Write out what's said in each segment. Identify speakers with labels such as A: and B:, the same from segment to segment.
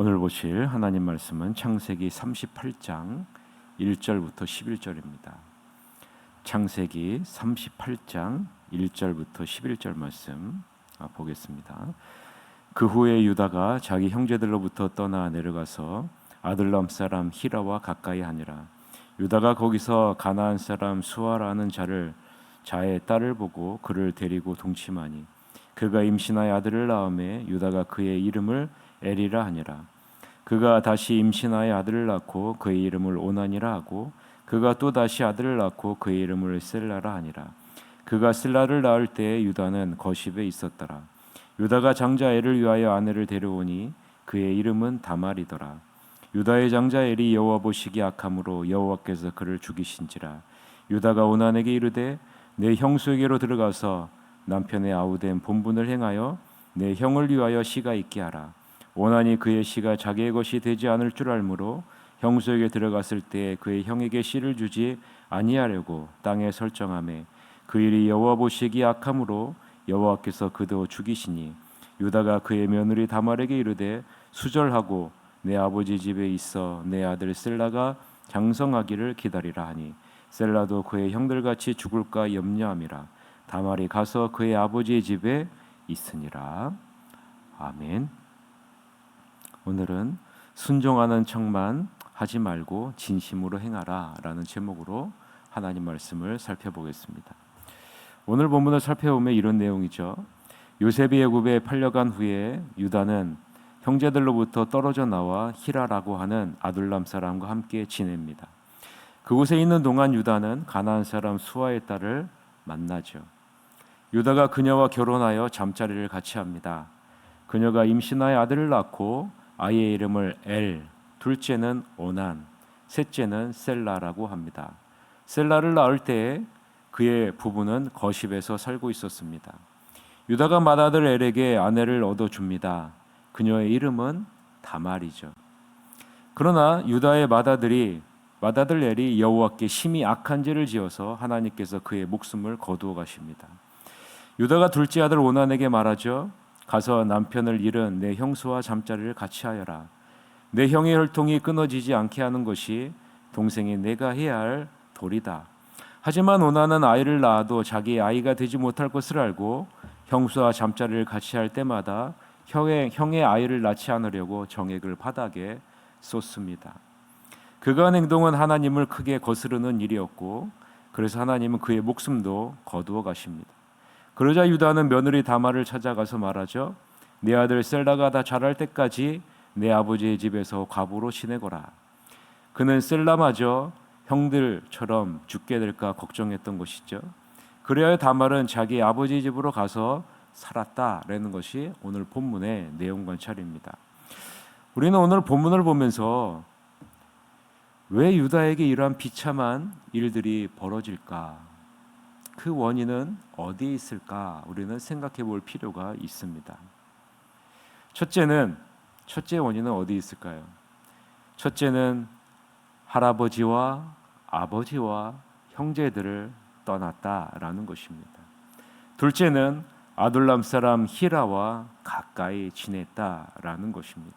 A: 오늘 보실 하나님 말씀은 창세기 38장 1절부터 11절입니다. 창세기 38장 1절부터 11절 말씀 보겠습니다. 그 후에 유다가 자기 형제들로부터 떠나 내려가서 아둘람 사람 히라와 가까이 하니라. 유다가 거기서 가나안 사람 수아라는 자의 딸을 보고 그를 데리고 동침하니 그가 임신하여 아들을 낳음에 유다가 그의 이름을 엘이라 하니라. 그가 다시 임신하여 아들을 낳고 그의 이름을 오난이라 하고 그가 또 다시 아들을 낳고 그의 이름을 셀라라 하니라. 그가 셀라를 낳을 때에 유다는 거십에 있었더라. 유다가 장자 엘을 위하여 아내를 데려오니 그의 이름은 다말이더라. 유다의 장자 엘이 여호와 보시기 악함으로 여호와께서 그를 죽이신지라. 유다가 오난에게 이르되 내 형수에게로 들어가서 남편의 아우된 본분을 행하여 내 형을 위하여 시가 있게 하라. 오난이 그의 시가 자기의 것이 되지 않을 줄 알므로 형수에게 들어갔을 때 그의 형에게 씨를 주지 아니하려고 땅에 설정하매 그 일이 여호와 보시기 악함으로 여호와께서 그도 죽이시니 유다가 그의 며느리 다말에게 이르되 수절하고 내 아버지 집에 있어 내 아들 셀라가 장성하기를 기다리라 하니 셀라도 그의 형들같이 죽을까 염려함이라. 다말이 가서 그의 아버지의 집에 있으니라. 아멘. 오늘은 순종하는 척만 하지 말고 진심으로 행하라 라는 제목으로 하나님 말씀을 살펴보겠습니다. 오늘 본문을 살펴보면 이런 내용이죠. 요셉이 애굽에 팔려간 후에 유다는 형제들로부터 떨어져 나와 히라라고 하는 아둘람 사람과 함께 지냅니다. 그곳에 있는 동안 유다는 가나안 사람 수아의 딸을 만나죠. 유다가 그녀와 결혼하여 잠자리를 같이 합니다. 그녀가 임신하여 아들을 낳고 아이의 이름을 엘, 둘째는 오난, 셋째는 셀라라고 합니다. 셀라를 낳을 때에 그의 부부는 거십에서 살고 있었습니다. 유다가 맏아들 엘에게 아내를 얻어줍니다. 그녀의 이름은 다말이죠. 그러나 유다의 맏아들 엘이 여호와께 심히 악한 죄를 지어서 하나님께서 그의 목숨을 거두어 가십니다. 유다가 둘째 아들 오난에게 말하죠. 가서 남편을 잃은 내 형수와 잠자리를 같이 하여라. 내 형의 혈통이 끊어지지 않게 하는 것이 동생이 내가 해야 할 도리다. 하지만 오난은 아이를 낳아도 자기 아이가 되지 못할 것을 알고 형수와 잠자리를 같이 할 때마다 형의 아이를 낳지 않으려고 정액을 바닥에 쏟습니다. 그가 한 행동은 하나님을 크게 거스르는 일이었고 그래서 하나님은 그의 목숨도 거두어 가십니다. 그러자 유다는 며느리 다말을 찾아가서 말하죠. 내 아들 셀라가 다 자랄 때까지 내 아버지의 집에서 과부로 지내거라. 그는 셀라마저 형들처럼 죽게 될까 걱정했던 것이죠. 그래야 다말은 자기 아버지 집으로 가서 살았다라는 것이 오늘 본문의 내용 관찰입니다. 우리는 오늘 본문을 보면서 왜 유다에게 이러한 비참한 일들이 벌어질까? 그 원인은 어디에 있을까? 우리는 생각해 볼 필요가 있습니다. 첫째 원인은 어디에 있을까요? 첫째는 할아버지와 아버지와 형제들을 떠났다라는 것입니다. 둘째는 아둘람 사람 히라와 가까이 지냈다라는 것입니다.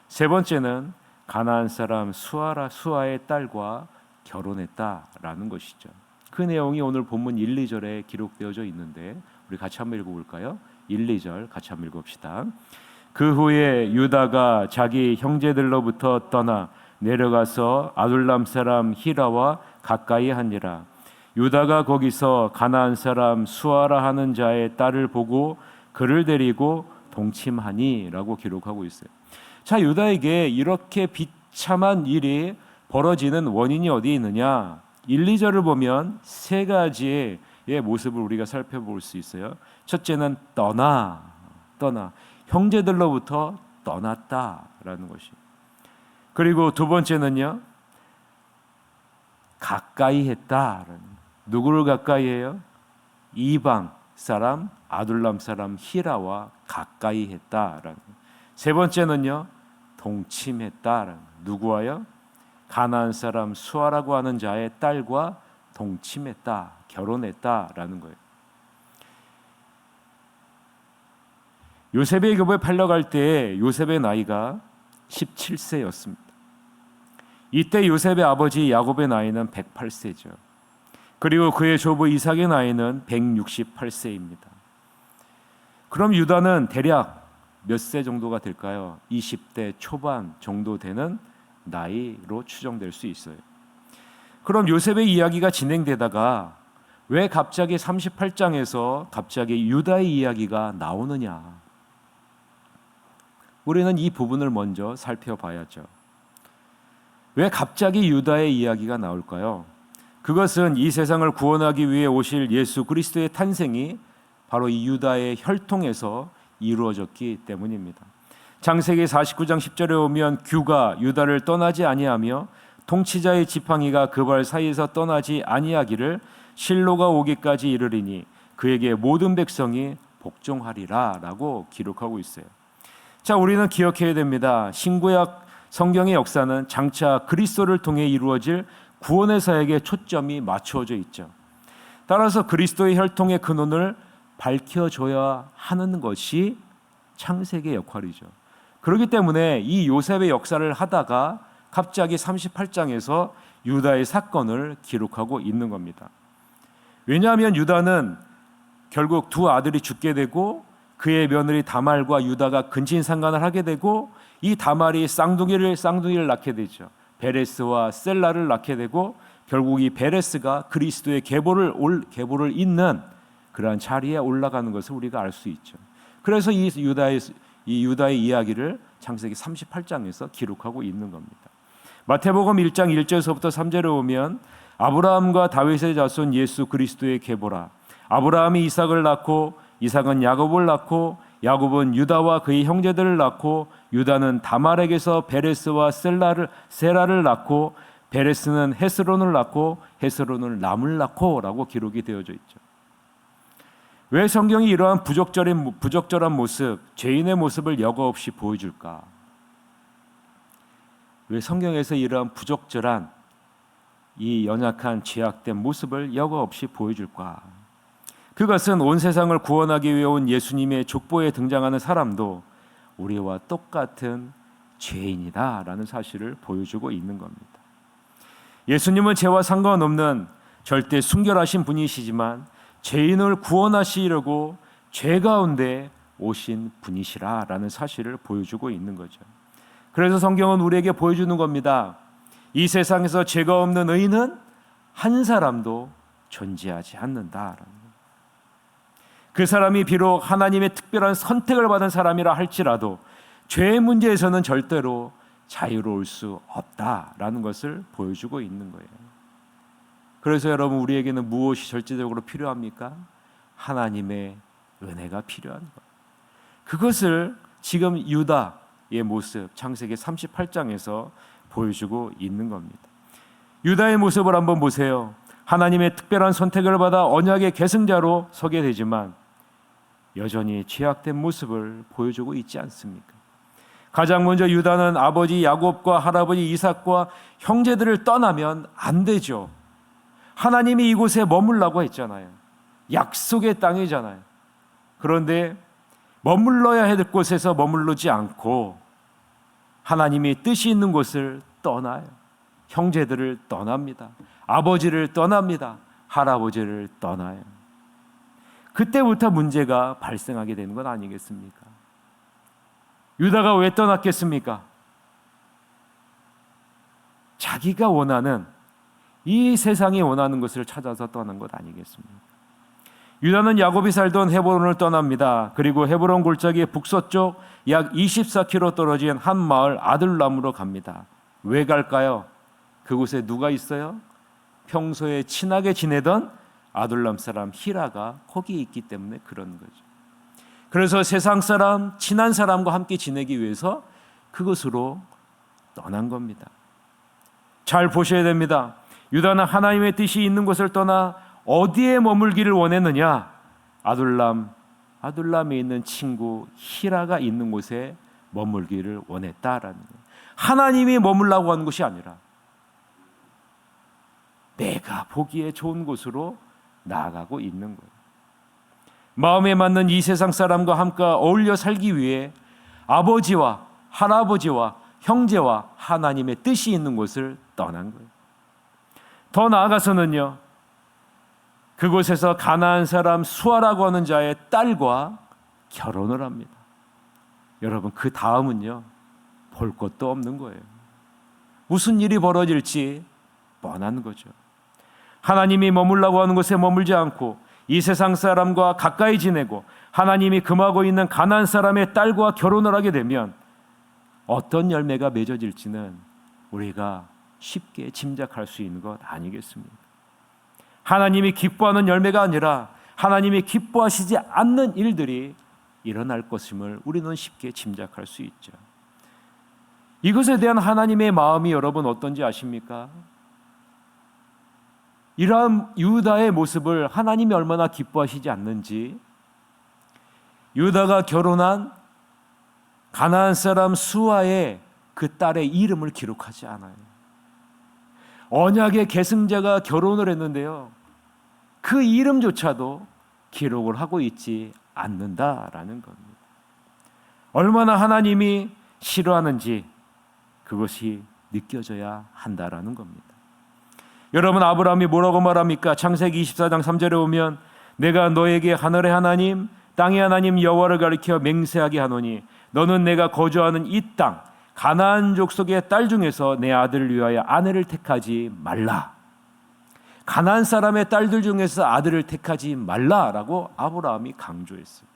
A: 세 번째는 가나안 사람 수아의 딸과 결혼했다라는 것이죠. 그 내용이 오늘 본문 1, 2절에 기록되어져 있는데 우리 같이 한번 읽어볼까요? 1, 2절 같이 한번 읽읍시다. 그 후에 유다가 자기 형제들로부터 떠나 내려가서 아둘람 사람 히라와 가까이 하니라. 유다가 거기서 가나안 사람 수아라 하는 자의 딸을 보고 그를 데리고 동침하니 라고 기록하고 있어요. 자, 유다에게 이렇게 비참한 일이 벌어지는 원인이 어디에 있느냐? 1, 2절을 보면 세 가지의 모습을 우리가 살펴볼 수 있어요. 첫째는 떠나 형제들로부터 떠났다라는 것이. 그리고 두 번째는요. 가까이 했다. 누구를 가까이 해요? 이방 사람 아둘람 사람 히라와 가까이 했다라는. 세 번째는요. 동침했다라는. 누구와요? 가나안 사람 수아라고 하는 자의 딸과 동침했다, 결혼했다라는 거예요. 요셉의 애굽에 팔려갈 때 요셉의 나이가 17세였습니다. 이때 요셉의 아버지 야곱의 나이는 108세죠. 그리고 그의 조부 이삭의 나이는 168세입니다. 그럼 유다는 대략 몇 세 정도가 될까요? 20대 초반 정도 되는 나이로 추정될 수 있어요. 그럼 요셉의 이야기가 진행되다가 왜 갑자기 38장에서 갑자기 유다의 이야기가 나오느냐? 우리는 이 부분을 먼저 살펴봐야죠. 왜 갑자기 유다의 이야기가 나올까요? 그것은 이 세상을 구원하기 위해 오실 예수 그리스도의 탄생이 바로 이 유다의 혈통에서 이루어졌기 때문입니다. 창세기 49장 10절에 보면 규가 유다를 떠나지 아니하며 통치자의 지팡이가 그 발 사이에서 떠나지 아니하기를 실로가 오기까지 이르리니 그에게 모든 백성이 복종하리라 라고 기록하고 있어요. 자, 우리는 기억해야 됩니다. 신구약 성경의 역사는 장차 그리스도를 통해 이루어질 구원의 사역에 초점이 맞추어져 있죠. 따라서 그리스도의 혈통의 근원을 밝혀줘야 하는 것이 창세기의 역할이죠. 그렇기 때문에 이 요셉의 역사를 하다가 갑자기 38장에서 유다의 사건을 기록하고 있는 겁니다. 왜냐하면 유다는 결국 두 아들이 죽게 되고 그의 며느리 다말과 유다가 근친상간을 하게 되고 이 다말이 쌍둥이를 낳게 되죠. 베레스와 셀라를 낳게 되고 결국 이 베레스가 그리스도의 계보를 잇는 그러한 자리에 올라가는 것을 우리가 알 수 있죠. 그래서 이 유다의 이야기를 창세기 38장에서 기록하고 있는 겁니다. 마태복음 1장 1절에서부터 3절에 보면 아브라함과 다윗의 자손 예수 그리스도의 계보라. 아브라함이 이삭을 낳고 이삭은 야곱을 낳고 야곱은 유다와 그의 형제들을 낳고 유다는 다말에게서 베레스와 세라를 낳고 베레스는 헤스론을 낳고 헤스론은 람을 낳고 라고 기록이 되어져 있죠. 왜 성경이 이러한 부적절한 모습, 죄인의 모습을 여과 없이 보여줄까? 왜 성경에서 이러한 부적절한 이 연약한 죄악된 모습을 여과 없이 보여줄까? 그것은 온 세상을 구원하기 위해 온 예수님의 족보에 등장하는 사람도 우리와 똑같은 죄인이다라는 사실을 보여주고 있는 겁니다. 예수님은 죄와 상관없는 절대 순결하신 분이시지만 죄인을 구원하시려고 죄 가운데 오신 분이시라라는 사실을 보여주고 있는 거죠. 그래서 성경은 우리에게 보여주는 겁니다. 이 세상에서 죄가 없는 의인은 한 사람도 존재하지 않는다라는 거예요. 그 사람이 비록 하나님의 특별한 선택을 받은 사람이라 할지라도 죄의 문제에서는 절대로 자유로울 수 없다라는 것을 보여주고 있는 거예요. 그래서 여러분, 우리에게는 무엇이 절대적으로 필요합니까? 하나님의 은혜가 필요한 거예요. 그것을 지금 유다의 모습 창세기 38장에서 보여주고 있는 겁니다. 유다의 모습을 한번 보세요. 하나님의 특별한 선택을 받아 언약의 계승자로 서게 되지만 여전히 죄악된 모습을 보여주고 있지 않습니까? 가장 먼저 유다는 아버지 야곱과 할아버지 이삭과 형제들을 떠나면 안 되죠. 하나님이 이곳에 머물라고 했잖아요. 약속의 땅이잖아요. 그런데 머물러야 할 곳에서 머무르지 않고 하나님이 뜻이 있는 곳을 떠나요. 형제들을 떠납니다. 아버지를 떠납니다. 할아버지를 떠나요. 그때부터 문제가 발생하게 되는 건 아니겠습니까? 유다가 왜 떠났겠습니까? 자기가 원하는, 이 세상이 원하는 것을 찾아서 떠난 것 아니겠습니까? 유다는 야곱이 살던 헤브론을 떠납니다. 그리고 헤브론 골짜기 북서쪽 약 24km 떨어진 한 마을 아둘람으로 갑니다. 왜 갈까요? 그곳에 누가 있어요? 평소에 친하게 지내던 아둘람 사람 히라가 거기 있기 때문에 그런 거죠. 그래서 세상 사람, 친한 사람과 함께 지내기 위해서 그곳으로 떠난 겁니다. 잘 보셔야 됩니다. 유다는 하나님의 뜻이 있는 곳을 떠나 어디에 머물기를 원했느냐? 아둘람에 있는 친구 히라가 있는 곳에 머물기를 원했다라는 거예요. 하나님이 머물라고 하는 곳이 아니라 내가 보기에 좋은 곳으로 나아가고 있는 거예요. 마음에 맞는 이 세상 사람과 함께 어울려 살기 위해 아버지와 할아버지와 형제와 하나님의 뜻이 있는 곳을 떠난 거예요. 더 나아가서는요, 그곳에서 가나안 사람 수아라고 하는 자의 딸과 결혼을 합니다. 여러분, 그 다음은요, 볼 것도 없는 거예요. 무슨 일이 벌어질지 뻔한 거죠. 하나님이 머물라고 하는 곳에 머물지 않고 이 세상 사람과 가까이 지내고 하나님이 금하고 있는 가나안 사람의 딸과 결혼을 하게 되면 어떤 열매가 맺어질지는 우리가 쉽게 짐작할 수 있는 것 아니겠습니까? 하나님이 기뻐하는 열매가 아니라 하나님이 기뻐하시지 않는 일들이 일어날 것임을 우리는 쉽게 짐작할 수 있죠. 이것에 대한 하나님의 마음이 여러분 어떤지 아십니까? 이러한 유다의 모습을 하나님이 얼마나 기뻐하시지 않는지, 유다가 결혼한 가나안 사람 수아의 그 딸의 이름을 기록하지 않아요. 언약의 계승자가 결혼을 했는데요, 그 이름조차도 기록을 하고 있지 않는다라는 겁니다. 얼마나 하나님이 싫어하는지 그것이 느껴져야 한다라는 겁니다. 여러분, 아브라함이 뭐라고 말합니까? 창세기 24장 3절에 보면 내가 너에게 하늘의 하나님 땅의 하나님 여호와를 가리켜 맹세하게 하노니 너는 내가 거주하는 이 땅 가나안 족속의 딸 중에서 내 아들을 위하여 아내를 택하지 말라. 가나안 사람의 딸들 중에서 아들을 택하지 말라라고 아브라함이 강조했어요.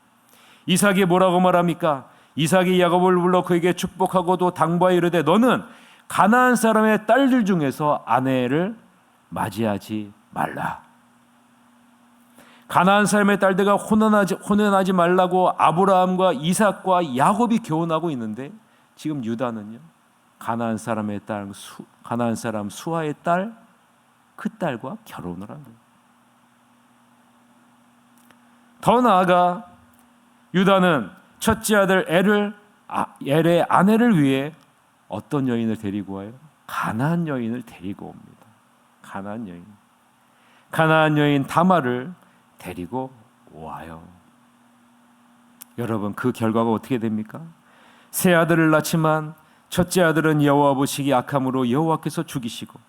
A: 이삭이 뭐라고 말합니까? 이삭이 야곱을 불러 그에게 축복하고도 당부하여 이르되 너는 가나안 사람의 딸들 중에서 아내를 맞이하지 말라. 가나안 사람의 딸들과 혼연하지 말라고 아브라함과 이삭과 야곱이 교훈하고 있는데 지금 유다는요, 가나안 사람의 딸, 가나안 사람 수아의 딸, 그 딸과 결혼을 한 거예요. 더 나아가 유다는 첫째 아들 엘의 아내를 위해 어떤 여인을 데리고 와요? 가나안 여인을 데리고 옵니다. 가나안 여인 다말을 데리고 와요. 여러분, 그 결과가 어떻게 됩니까? 세 아들을 낳지만 첫째 아들은 여호와 보시기 악함으로 여호와께서 죽이시고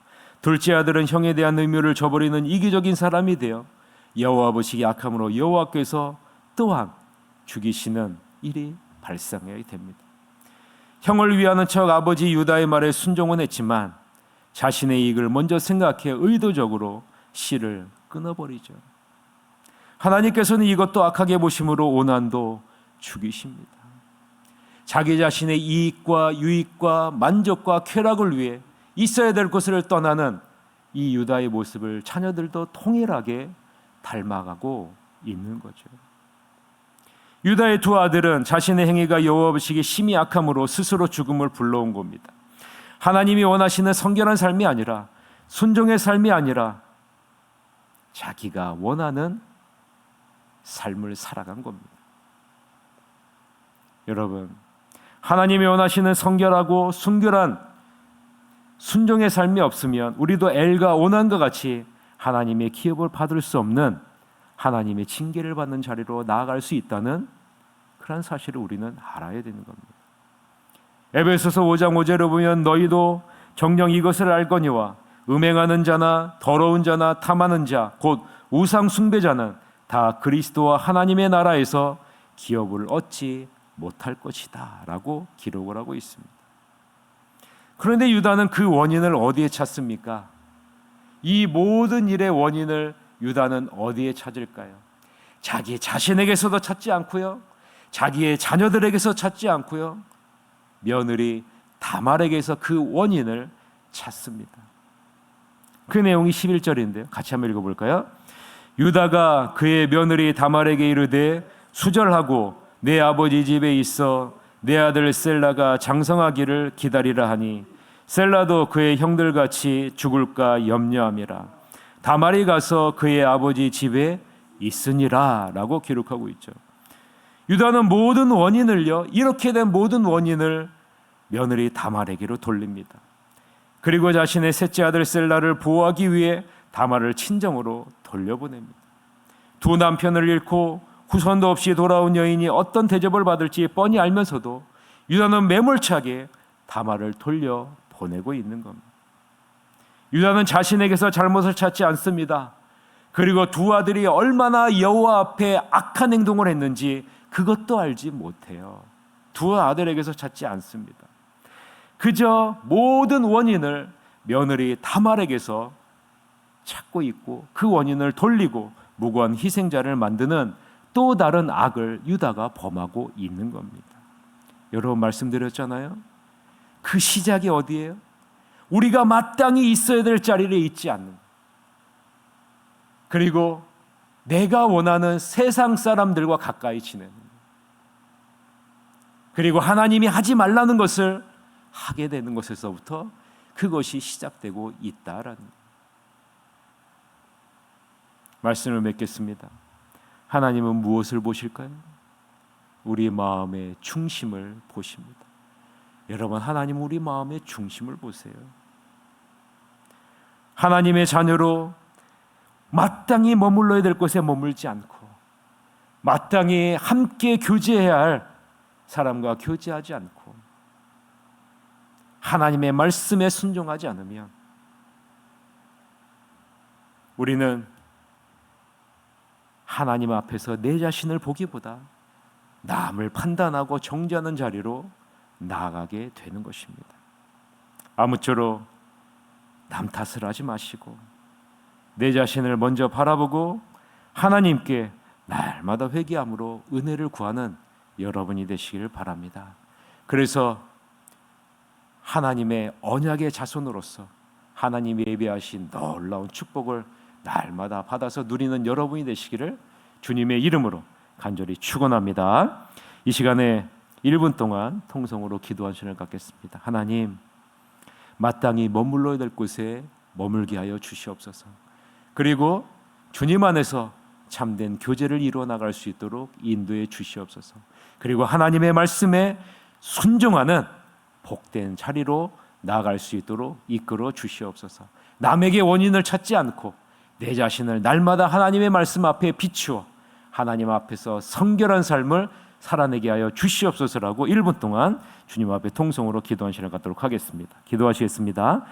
A: 둘째 아들은 형에 대한 의무를 저버리는 이기적인 사람이 되어 여호와 보시기 악함으로 여호와께서 또한 죽이시는 일이 발생하게 됩니다. 형을 위하는 척 아버지 유다의 말에 순종은 했지만 자신의 이익을 먼저 생각해 의도적으로 씨를 끊어버리죠. 하나님께서는 이것도 악하게 보심으로 오난도 죽이십니다. 자기 자신의 이익과 유익과 만족과 쾌락을 위해 있어야 될 것을 떠나는 이 유다의 모습을 자녀들도 통일하게 닮아가고 있는 거죠. 유다의 두 아들은 자신의 행위가 여호와 보시기에 심히 악함으로 스스로 죽음을 불러온 겁니다. 하나님이 원하시는 성결한 삶이 아니라, 순종의 삶이 아니라 자기가 원하는 삶을 살아간 겁니다. 여러분, 하나님이 원하시는 성결하고 순결한 순종의 삶이 없으면 우리도 엘과 오난과 같이 하나님의 기업을 받을 수 없는 하나님의 징계를 받는 자리로 나아갈 수 있다는 그런 사실을 우리는 알아야 되는 겁니다. 에베소서 5장 5절에 보면 너희도 정녕 이것을 알거니와 음행하는 자나 더러운 자나 탐하는 자 곧 우상 숭배자는 다 그리스도와 하나님의 나라에서 기업을 얻지 못할 것이다 라고 기록을 하고 있습니다. 그런데 유다는 그 원인을 어디에 찾습니까? 이 모든 일의 원인을 유다는 어디에 찾을까요? 자기 자신에게서도 찾지 않고요, 자기의 자녀들에게서 찾지 않고요, 며느리 다말에게서 그 원인을 찾습니다. 그 내용이 11절인데요. 같이 한번 읽어볼까요? 유다가 그의 며느리 다말에게 이르되 수절하고 내 아버지 집에 있어 내 아들 셀라가 장성하기를 기다리라 하니 셀라도 그의 형들같이 죽을까 염려함이라. 다말이 가서 그의 아버지 집에 있으니라 라고 기록하고 있죠. 유다는 모든 원인을요, 이렇게 된 모든 원인을 며느리 다말에게로 돌립니다. 그리고 자신의 셋째 아들 셀라를 보호하기 위해 다말을 친정으로 돌려보냅니다. 두 남편을 잃고 후손도 없이 돌아온 여인이 어떤 대접을 받을지 뻔히 알면서도 유다는 매몰차게 다말을 돌려 보내고 있는 겁니다. 유다는 자신에게서 잘못을 찾지 않습니다. 그리고 두 아들이 얼마나 여호와 앞에 악한 행동을 했는지 그것도 알지 못해요. 두 아들에게서 찾지 않습니다. 그저 모든 원인을 며느리 다말에게서 찾고 있고 그 원인을 돌리고 무고한 희생자를 만드는 또 다른 악을 유다가 범하고 있는 겁니다. 여러분 말씀드렸잖아요. 그 시작이 어디예요? 우리가 마땅히 있어야 될 자리에 있지 않는, 그리고 내가 원하는 세상 사람들과 가까이 지내는, 그리고 하나님이 하지 말라는 것을 하게 되는 것에서부터 그것이 시작되고 있다라는 말씀을 맺겠습니다. 하나님은 무엇을 보실까요? 우리 마음의 중심을 보십니다. 여러분, 하나님은 우리 마음의 중심을 보세요. 하나님의 자녀로 마땅히 머물러야 될 곳에 머물지 않고 마땅히 함께 교제해야 할 사람과 교제하지 않고 하나님의 말씀에 순종하지 않으면 우리는 하나님 앞에서 내 자신을 보기보다 남을 판단하고 정죄하는 자리로 나아가게 되는 것입니다. 아무쪼록 남 탓을 하지 마시고 내 자신을 먼저 바라보고 하나님께 날마다 회개함으로 은혜를 구하는 여러분이 되시기를 바랍니다. 그래서 하나님의 언약의 자손으로서 하나님이 예비하신 놀라운 축복을 날마다 받아서 누리는 여러분이 되시기를 주님의 이름으로 간절히 축원합니다. 이 시간에 1분 동안 통성으로 기도한 시간을 갖겠습니다. 하나님, 마땅히 머물러야 될 곳에 머물게 하여 주시옵소서. 그리고 주님 안에서 참된 교제를 이루어 나갈 수 있도록 인도해 주시옵소서. 그리고 하나님의 말씀에 순종하는 복된 자리로 나아갈 수 있도록 이끌어 주시옵소서. 남에게 원인을 찾지 않고 내 자신을 날마다 하나님의 말씀 앞에 비추어 하나님 앞에서 성결한 삶을 살아내게 하여 주시옵소서라고 1분 동안 주님 앞에 통성으로 기도한 시간을 갖도록 하겠습니다. 기도하시겠습니다.